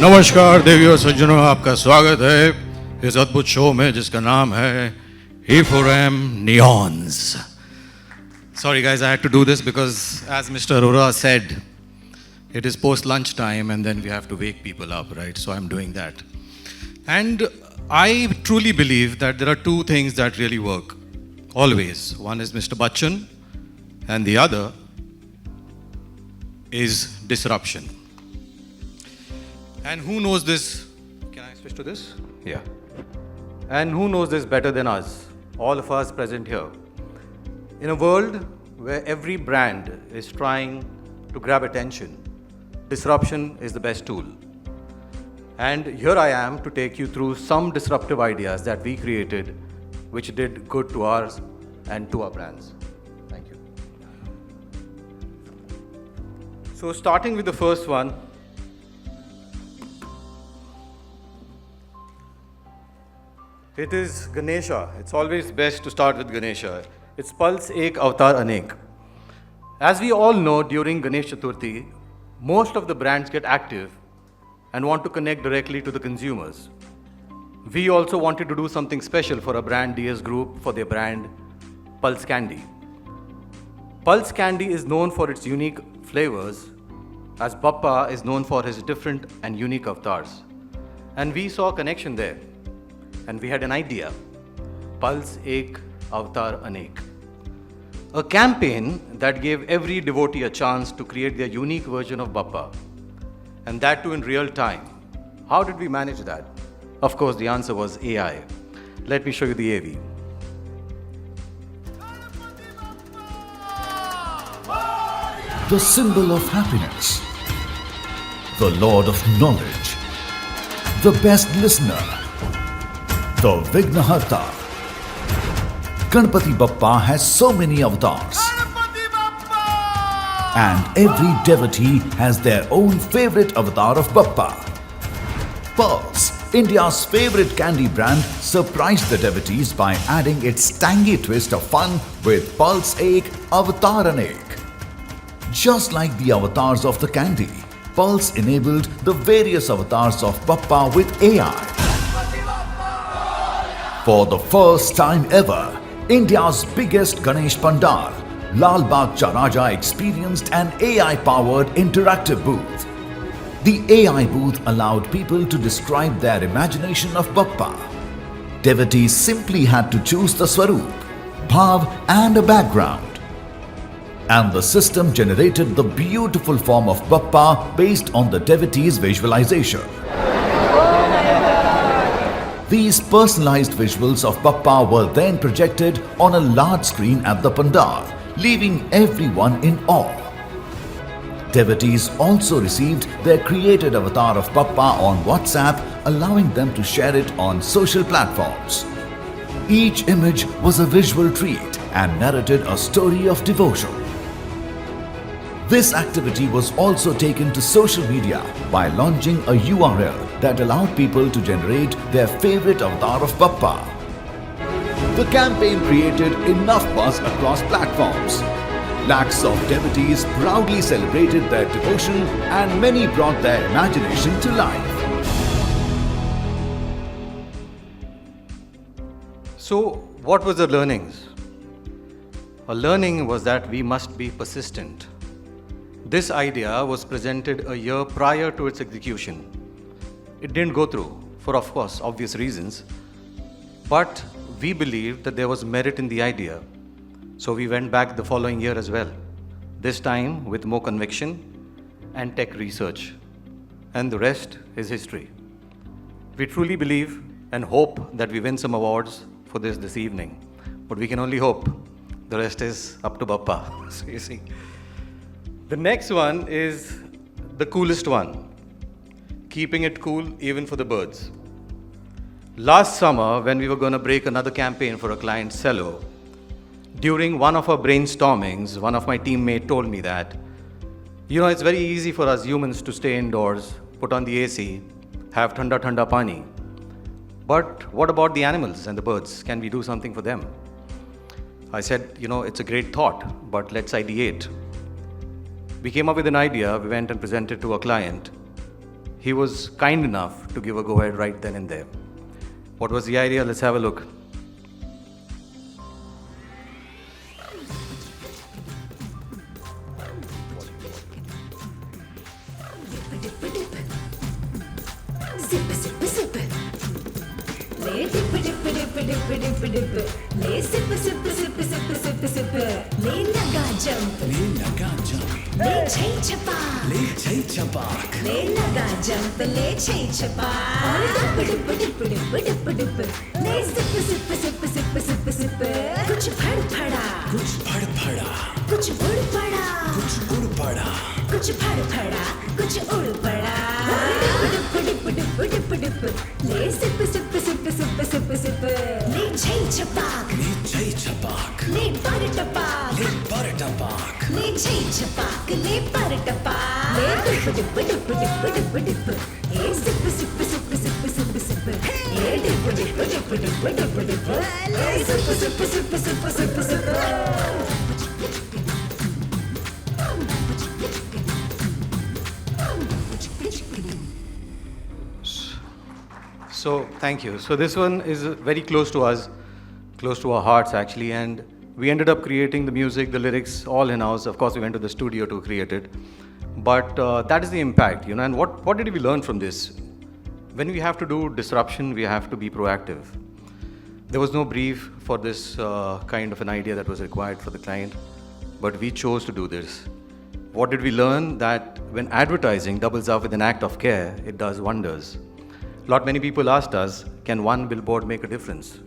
नमस्कार देवियों और सज्जनों, आपका स्वागत है इस अद्भुत शो में जिसका नाम है e4m Neons. Sorry guys, I had to do this because as Mr. Arora said, it is post lunch time and then we have to wake people up, right? So I'm doing that. And I truly believe that there are two things that really work always. One is Mr. Bachchan and the other is disruption. And who knows this? Can I switch to this? Yeah. And who knows this better than us? All of us present here. In a world where every brand is trying to grab attention, disruption is the best tool. And here I am to take you through some disruptive ideas that we created which did good to ours and to our brands. Thank you. So starting with the first one, it is Ganesha. It's always best to start with Ganesha. It's Pulse Ek Avatar Anek. As we all know, during Ganesh Chaturthi, most of the brands get active and want to connect directly to the consumers. We also wanted to do something special for a brand DS Group for their brand Pulse Candy. Pulse Candy is known for its unique flavors, as Bappa is known for his different and unique avatars. And we saw a connection there. And we had an idea, Pulse Ek Avatar Anek. A campaign that gave every devotee a chance to create their unique version of Bappa. And that too in real time. How did we manage that? Of course, the answer was AI. Let me show you the AV. The symbol of happiness, the Lord of knowledge, the best listener, the Vignaharta. Ganpati Bappa has so many avatars. And every devotee has their own favorite avatar of Bappa. Pulse, India's favorite candy brand, surprised the devotees by adding its tangy twist of fun with Pulse Ek Avatar Anek. Just like the avatars of the candy, Pulse enabled the various avatars of Bappa with AI. For the first time ever, India's biggest Ganesh Pandal, Lal Bagh Charaja experienced an AI-powered interactive booth. The AI booth allowed people to describe their imagination of Bappa. Devotees simply had to choose the Swaroop, Bhav and a background. And the system generated the beautiful form of Bappa based on the devotee's visualization. These personalized visuals of Bappa were then projected on a large screen at the pandal, leaving everyone in awe. Devotees also received their created avatar of Bappa on WhatsApp, allowing them to share it on social platforms. Each image was a visual treat and narrated a story of devotion. This activity was also taken to social media by launching a URL that allowed people to generate their favorite avatar of Bappa. The campaign created enough buzz across platforms. Lakhs of devotees proudly celebrated their devotion and many brought their imagination to life. So, what was the learnings? A learning was that we must be persistent. This idea was presented a year prior to its execution. It didn't go through, for of course obvious reasons, but we believed that there was merit in the idea. So we went back the following year as well, this time with more conviction and tech research. And the rest is history. We truly believe and hope that we win some awards for this evening, but we can only hope. The rest is up to Bappa. So you see. The next one is the coolest one, keeping it cool even for the birds. Last summer, when we were going to break another campaign for a client, Cello, during one of our brainstormings, one of my teammates told me that, it's very easy for us humans to stay indoors, put on the AC, have thanda pani. But what about the animals and the birds? Can we do something for them? I said, it's a great thought, but let's ideate. We came up with an idea, we went and presented to a client. he was kind enough to give a go-ahead right then and there. What was the idea? Let's have a look. Zip, zip, zip. Le dip, dip, dip, dip, dip, dip. Le zip, zip, zip, zip, zip, zip. Le naga jump. Le chai chapak. Le naga jump. Le chai chapak. Dip, dip, dip, dip, dip, dip. Le zip, zip, zip, zip, zip, zip. कुछ फड़ फड़ा. कुछ उड़ पड़ा. कुछ फड़ फड़ा. कुछ उड़ पड़ा. Dip, dip, dip, dip, dip. Le zip, zip, zip, zip, zip, zip. Le chai chapak. Le par tapak. Le chai chapak. Le par tapak. Le dip, dip, dip, dip, dip, dip. Le zip, zip, zip, zip, zip, zip. Le dip, dip, dip, dip, dip, dip. Le zip, zip, zip, zip, zip, zip. So, thank you. So this one is very close to us, close to our hearts actually, and we ended up creating the music, the lyrics, all in-house. Of course, we went to the studio to create it. But that is the impact, and what did we learn from this? When we have to do disruption, we have to be proactive. There was no brief for this kind of an idea that was required for the client, but we chose to do this. What did we learn? That when advertising doubles up with an act of care, it does wonders. Many people asked us, can one billboard make a difference?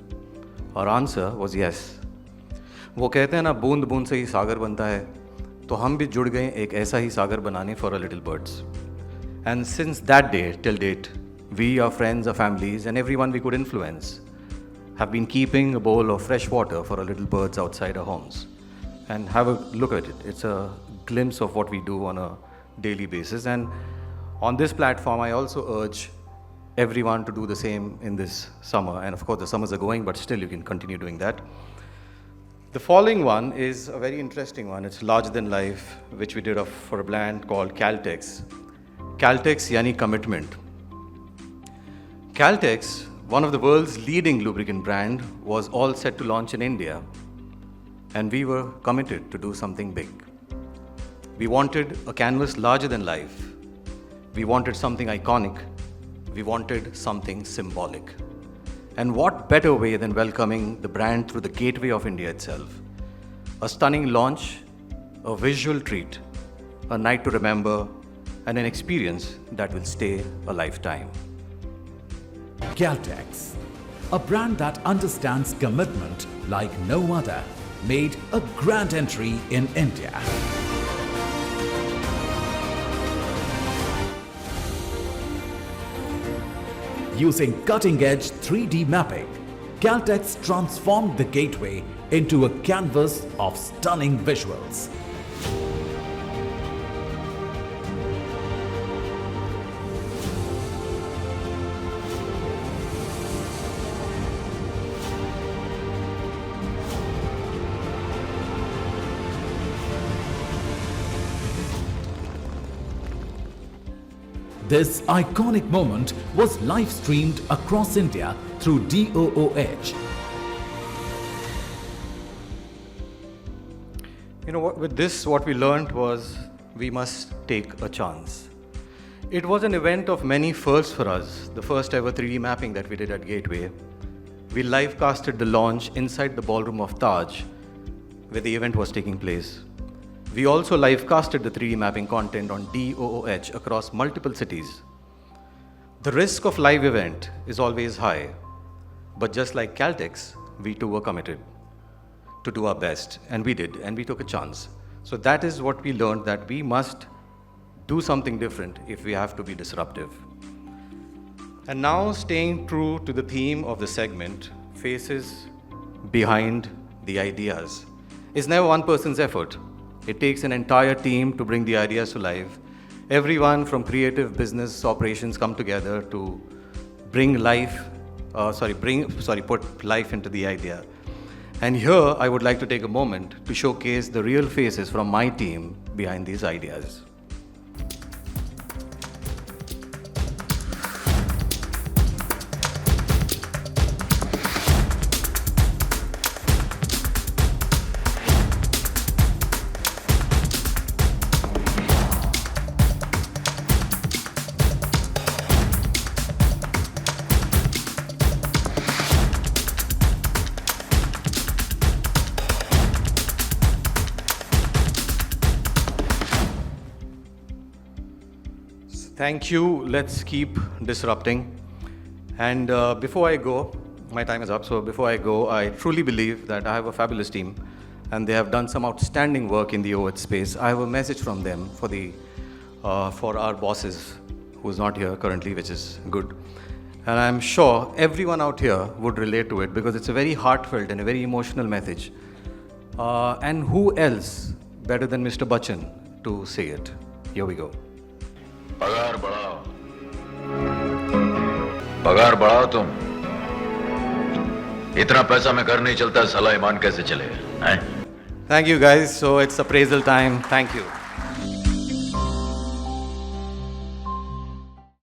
Our answer was yes. वो कहते हैं ना, बूंद बूंद से ही सागर बनता है, तो हम भी जुड़ गए एक ऐसा ही सागर बनाने for our little birds. And since that day till date, we, our friends, our families, and everyone we could influence have been keeping a bowl of fresh water for our little birds outside our homes. And have a look at it. It's a glimpse of what we do on a daily basis. And on this platform, I also urge everyone to do the same in this summer. And of course, the summers are going, but still you can continue doing that. The following one is a very interesting one. It's larger than life, which we did for a brand called Caltex. Caltex yani commitment. Caltex, one of the world's leading lubricant brand, was all set to launch in India. And we were committed to do something big. We wanted a canvas larger than life. We wanted something iconic. We wanted something symbolic. And what better way than welcoming the brand through the gateway of India itself? A stunning launch, a visual treat, a night to remember, and an experience that will stay a lifetime. Caltex, a brand that understands commitment like no other, made a grand entry in India. Using cutting-edge 3D mapping, Caltex transformed the gateway into a canvas of stunning visuals. This iconic moment was live-streamed across India through DOOH. With this, what we learned was we must take a chance. It was an event of many firsts for us, the first ever 3D mapping that we did at Gateway. We live casted the launch inside the ballroom of Taj, where the event was taking place. We also live casted the 3D mapping content on DOOH across multiple cities. The risk of live event is always high, but just like Caltex, we too were committed to do our best, and we did, and we took a chance. So that is what we learned, that we must do something different if we have to be disruptive. And now, staying true to the theme of the segment, faces behind the ideas, is never one person's effort. It takes an entire team to bring the ideas to life. Everyone from creative, business, operations come together to put life into the idea. And here, I would like to take a moment to showcase the real faces from my team behind these ideas. Thank you. Let's keep disrupting. And before I go, my time is up. So before I go, I truly believe that I have a fabulous team, and they have done some outstanding work in the OOH space. I have a message from them for our bosses, who's not here currently, which is good. And I'm sure everyone out here would relate to it because it's a very heartfelt and a very emotional message. And who else better than Mr. Bachchan to say it? Here we go. पगार बढ़ाओ, पगार बढ़ाओ तुम। इतना पैसा में घर नहीं चलता, साला ईमान कैसे चलेगा? Thank you guys. So it's appraisal time. Thank you.